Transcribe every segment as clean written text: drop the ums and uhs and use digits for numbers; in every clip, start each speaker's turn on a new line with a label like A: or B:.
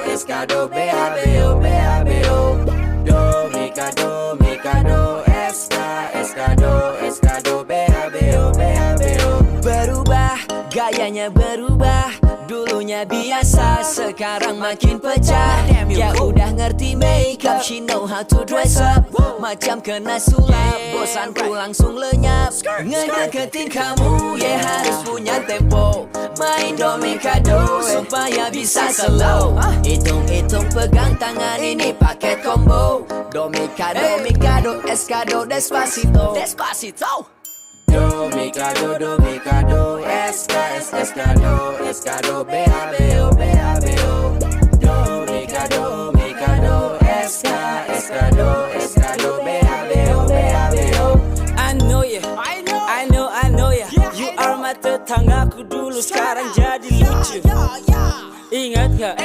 A: Eskado, B-A-B-O, B-A-B-O. Do, Mikado, Mikado, Eskado, Eskado, B-A-B-O, B-A-B-O.
B: Berubah, gayanya berubah. Dulunya biasa, sekarang makin pecah. Ya udah ngerti make up, she know how to dress up. Macam kena sulap, bosanku langsung lenyap. Ngedeketin kamu, ya harus punya tempo. Main domikado, supaya bisa slow. Hitung-hitung pegang tangan ini paket combo. Domikado, Mikado, Eskado, Despacito. Despacito.
A: Do, Mikado, Eskado, Eskado, B-A-B-O, B-A-B-O. Do, Mikado, Eskado, Eskado, B-A-B-O, B-A-B-O.
B: I know ya, I know ya. You are my tetanggaku dulu, sekarang jadi lucu. Ingat gak,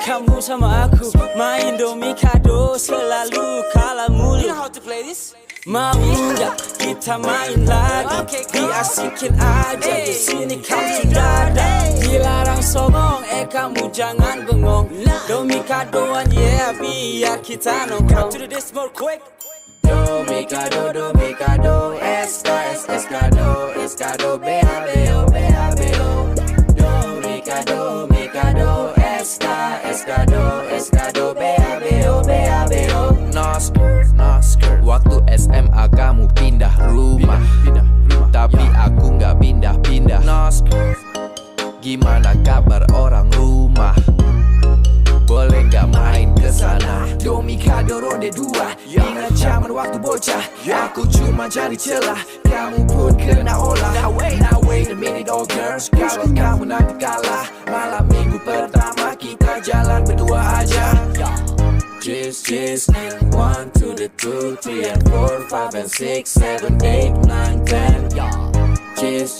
B: kamu sama aku main domikado, selalu kalah mulu. Mau gak kita main lagi, diasikin aja di sini kamu sudah ada. Dilarang songong, kamu jangan bengong. Domikadoan yeah, biar kita nongkrong. To this more quick.
A: Do, Mikado, Eskado, Eskado, B-A-B-O, B-A-B-O. Do, Mikado, Eskado, B-A-B-O, B-A-B-O.
C: No skirt. Waktu SMA kamu pindah rumah, tapi aku gak pindah-pindah. No skirt. Gimana kabar orang rumah? Boleh gak main kesana?
D: Domikado ronde 2. Ingat zaman waktu bocah, aku cuma cari celah, kamu pun kena olah. Now wait a minute oh girls, kalau kamu nanti kalah, malam minggu pertama kita jalan berdua aja.
A: Cheers, 1 to the 2, 3 and 4, 5 and 6, 7, 8, 9, 10. Cheers,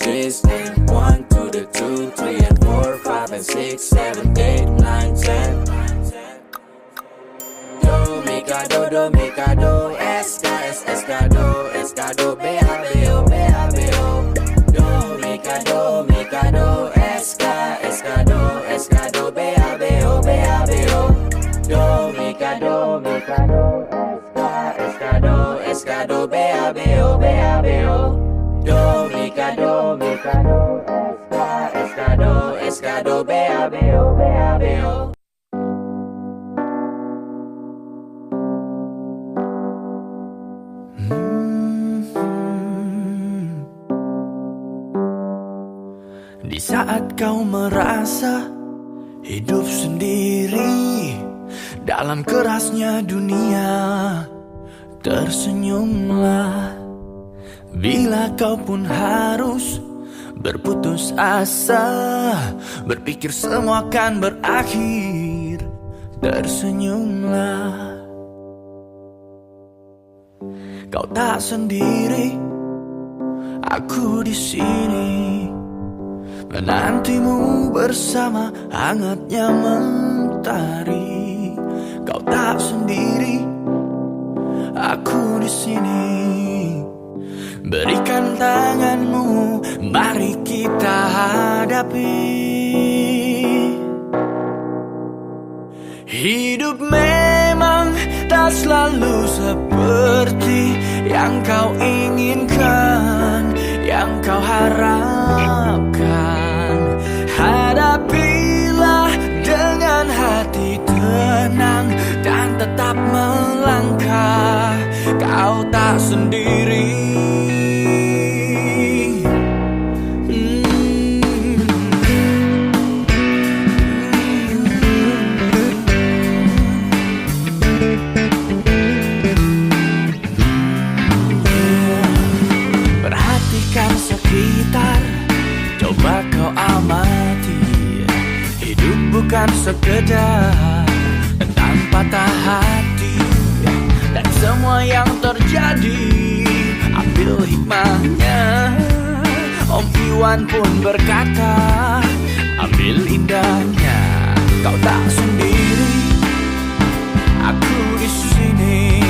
A: 1 to the 2, 3 and 4, 5 and 6, 7, 8, 9, 10. Do, Mikado, Eskado, B-A-B-O, B-A-B-O. Do, Mikado, Eskado, B-A-B-O, B-A-B-O. Do, Mikado, Eskado, B-A-B-O, B-A-B-O. Do, Mikado, Eskado, B-A-B-O, B-A-B-O.
D: Di saat kau merasa hidup sendiri dalam kerasnya dunia, tersenyumlah. Bila kau pun harus berputus asa, berpikir semua akan berakhir, tersenyumlah. Kau tak sendiri, aku di sini menantimu bersama hangatnya mentari. Kau tak sendiri, aku di sini. Berikan tanganmu, mari kita hadapi. Hidup memang tak selalu seperti yang kau inginkan, yang kau harapkan. Hadapilah dengan hati tenang dan tetap melangkah. Kau tak sendiri. Perhatikan sekitar, coba kau amati. Hidup bukan sekedar tentang patah hati, dan semua yang terjadi ambil hikmahnya. Om Iwan pun berkata, ambil indahnya. Kau tak sendiri, aku di sini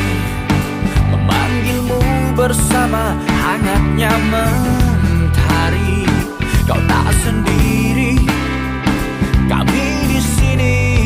D: memanggilmu bersama hangatnya mentari. Kau tak sendiri, kami di sini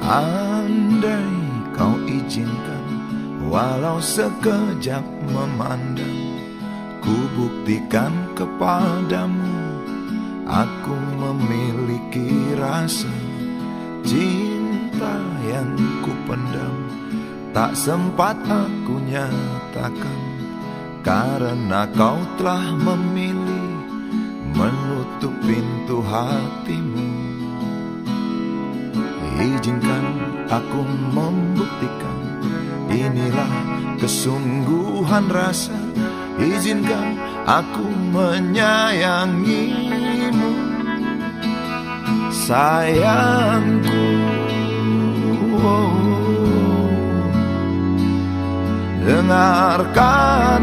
E: Andai kau izinkan, walau sekejap memandang, ku buktikan kepadamu, aku memiliki rasa cinta yang ku pendam. Tak sempat aku nyatakan, karena kau telah memilih menutup pintu hatimu. Izinkan aku membuktikan, inilah kesungguhan rasa. Izinkan aku menyayangimu, sayangku. Dengarkan